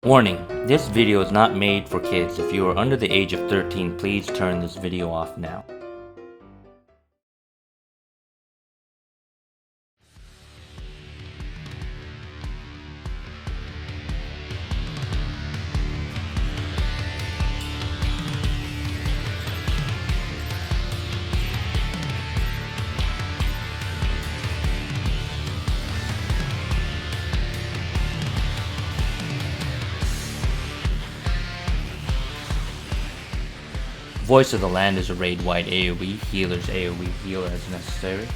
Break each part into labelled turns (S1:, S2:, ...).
S1: Warning, this video is not made for kids. If you are under the age of 13, please turn this video off now. Voice of the Land is a raid-wide AoE, healers AoE heal as necessary.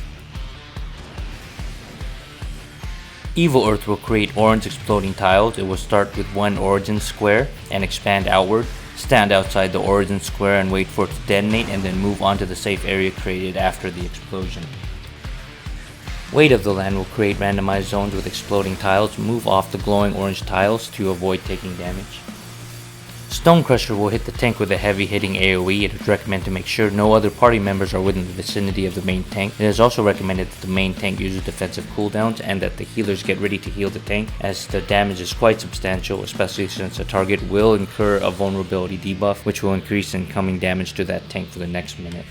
S1: Evil Earth will create orange exploding tiles. It will start with one origin square and expand outward. Stand outside the origin square and wait for it to detonate, and then move on to the safe area created after the explosion. Weight of the Land will create randomized zones with exploding tiles. Move off the glowing orange tiles to avoid taking damage. Stonecrusher will hit the tank with a heavy hitting AoE. It is recommended to make sure no other party members are within the vicinity of the main tank. It is also recommended that the main tank uses defensive cooldowns and that the healers get ready to heal the tank, as the damage is quite substantial, especially since the target will incur a vulnerability debuff, which will increase incoming damage to that tank for the next minute.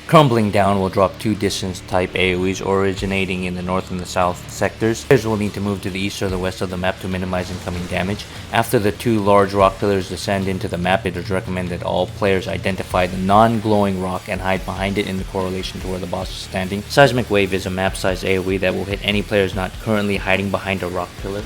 S1: Crumbling Down will drop two distance type AoEs originating in the north and the south sectors. Players will need to move to the east or the west of the map to minimize incoming damage. After the two large rock pillars descend into the map, it is recommended that all players identify the non-glowing rock and hide behind it in correlation to where the boss is standing. Seismic Wave is a map-sized AoE that will hit any players not currently hiding behind a rock pillar.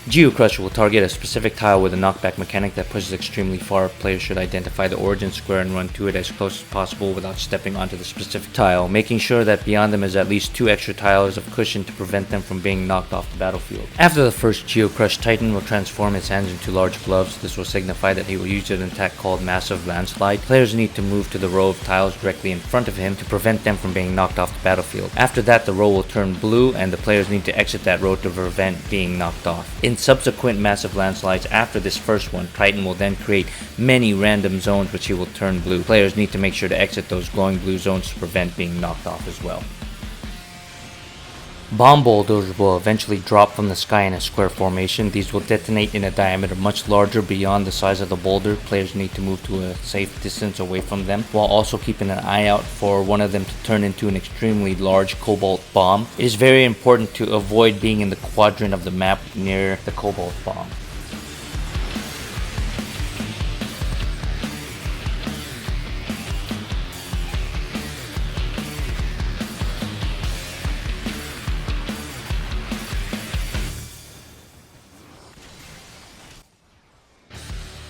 S1: Geocrush will target a specific tile with a knockback mechanic that pushes extremely far. Players should identify the origin square and run to it as close as possible without stepping onto the specific tile, making sure that beyond them is at least two extra tiles of cushion to prevent them from being knocked off the battlefield. After the first Geocrush, Titan will transform his hands into large gloves. This will signify that he will use an attack called Massive Landslide. Players need to move to the row of tiles directly in front of him to prevent them from being knocked off the battlefield. After that, the row will turn blue and the players need to exit that row to prevent being knocked off. In subsequent massive landslides after this first one, Titan will then create many random zones which he will turn blue. Players need to make sure to exit those glowing blue zones to prevent being knocked off as well. Bomb boulders will eventually drop from the sky in a square formation. These will detonate in a diameter much larger beyond the size of the boulder. Players need to move to a safe distance away from them, while also keeping an eye out for one of them to turn into an extremely large Cobalt Bomb. It is very important to avoid being in the quadrant of the map near the Cobalt Bomb.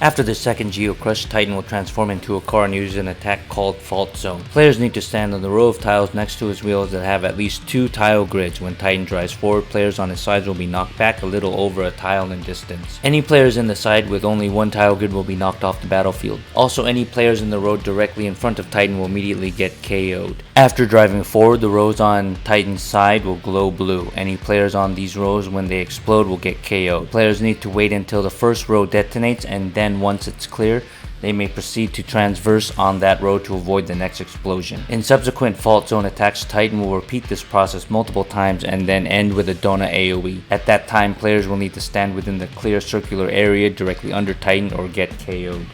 S1: After the second Geocrush, Titan will transform into a car and use an attack called Fault Zone. Players need to stand on the row of tiles next to his wheels that have at least two tile grids. When Titan drives forward, players on his sides will be knocked back a little over a tile in distance. Any players in the side with only one tile grid will be knocked off the battlefield. Also, any players in the row directly in front of Titan will immediately get KO'd. After driving forward, the rows on Titan's side will glow blue. Any players on these rows, when they explode, will get KO'd. Players need to wait until the first row detonates, and then once it's clear, they may proceed to transverse on that row to avoid the next explosion. In subsequent Fault Zone attacks, Titan will repeat this process multiple times and then end with a donut AoE. At that time, players will need to stand within the clear circular area directly under Titan or get KO'd.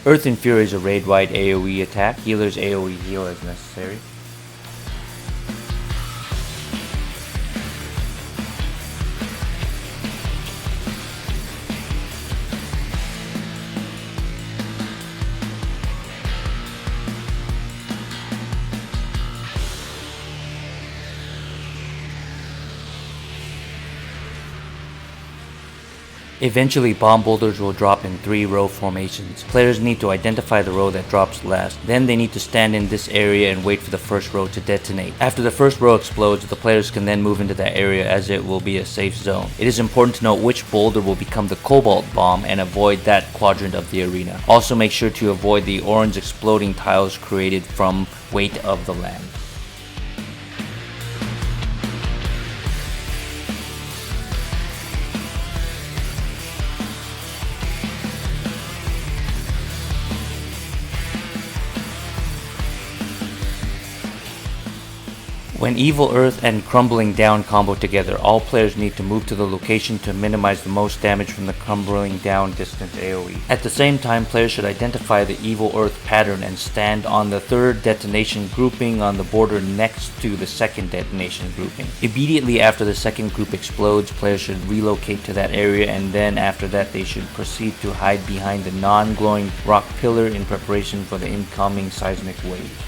S1: Earthen Fury is a raid-wide AoE attack. Healers AoE heal as necessary. Eventually, bomb boulders will drop in 3-row formations. Players need to identify the row that drops last. Then they need to stand in this area and wait for the first row to detonate. After the first row explodes, the players can then move into that area as it will be a safe zone. It is important to note which boulder will become the Cobalt Bomb and avoid that quadrant of the arena. Also make sure to avoid the orange exploding tiles created from Weight of the Land. When Evil Earth and Crumbling Down combo together, all players need to move to the location to minimize the most damage from the Crumbling Down distance AoE. At the same time, players should identify the Evil Earth pattern and stand on the third detonation grouping on the border next to the second detonation grouping. Immediately after the second group explodes, players should relocate to that area, and then after that they should proceed to hide behind the non-glowing rock pillar in preparation for the incoming Seismic Wave.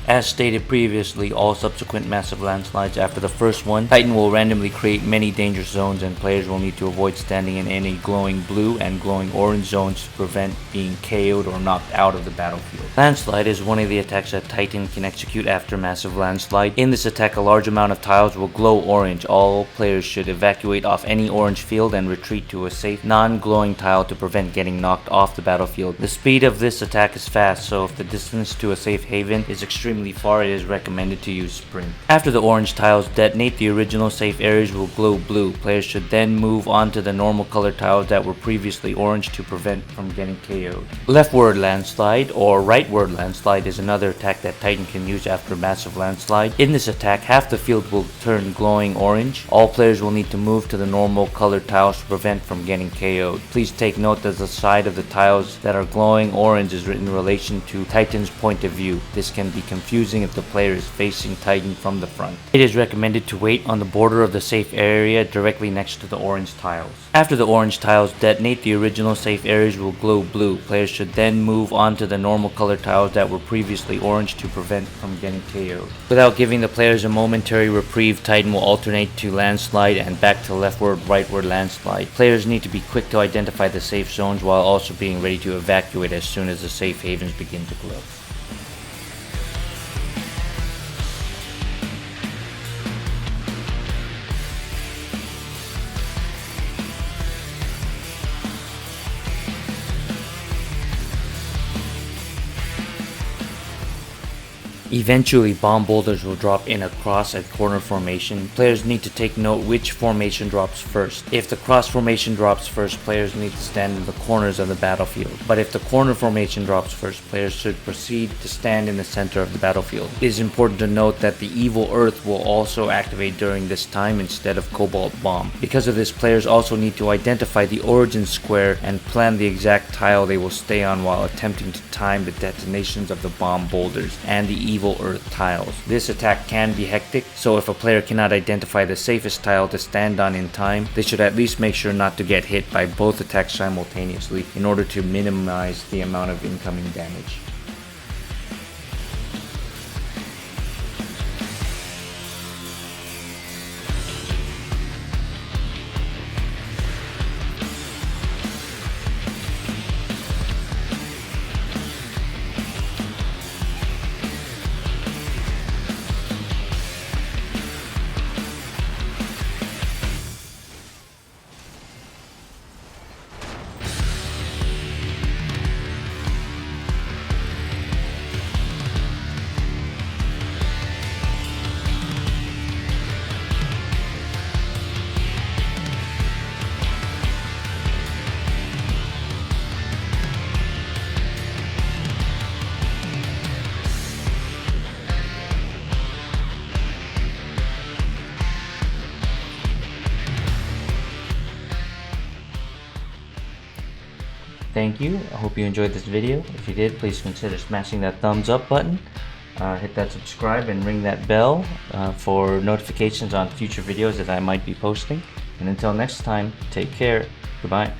S1: As stated previously, all subsequent massive landslides after the first one, Titan will randomly create many dangerous zones, and players will need to avoid standing in any glowing blue and glowing orange zones to prevent being KO'd or knocked out of the battlefield. Landslide is one of the attacks that Titan can execute after massive landslide. In this attack, a large amount of tiles will glow orange. All players should evacuate off any orange field and retreat to a safe non-glowing tile to prevent getting knocked off the battlefield. The speed of this attack is fast, so if the distance to a safe haven is extremely far, it is recommended to use sprint. After the orange tiles detonate, the original safe areas will glow blue. Players should then move on to the normal color tiles that were previously orange to prevent from getting KO'd. Leftward landslide or rightward landslide is another attack that Titan can use after massive landslide. In this attack, half the field will turn glowing orange. All players will need to move to the normal color tiles to prevent from getting KO'd. Please take note that the side of the tiles that are glowing orange is in relation to Titan's point of view. This can be confusing if the player is facing Titan from the front. It is recommended to wait on the border of the safe area directly next to the orange tiles. After the orange tiles detonate, the original safe areas will glow blue. Players should then move on to the normal color tiles that were previously orange to prevent from getting KO'd. Without giving the players a momentary reprieve, Titan will alternate to landslide and back to leftward, rightward landslide. Players need to be quick to identify the safe zones while also being ready to evacuate as soon as the safe havens begin to glow. Eventually, bomb boulders will drop in a cross and corner formation. Players need to take note which formation drops first. If the cross formation drops first, players need to stand in the corners of the battlefield. But if the corner formation drops first, players should proceed to stand in the center of the battlefield. It is important to note that the Evil Earth will also activate during this time instead of Cobalt Bomb. Because of this, players also need to identify the origin square and plan the exact tile they will stay on while attempting to time the detonations of the bomb boulders and the Evil Earth tiles. This attack can be hectic, so if a player cannot identify the safest tile to stand on in time, they should at least make sure not to get hit by both attacks simultaneously in order to minimize the amount of incoming damage. Thank you. I hope you enjoyed this video. If you did, please consider smashing that thumbs up button. Hit that subscribe and ring that bell for notifications on future videos that I might be posting. And until next time, take care. Goodbye.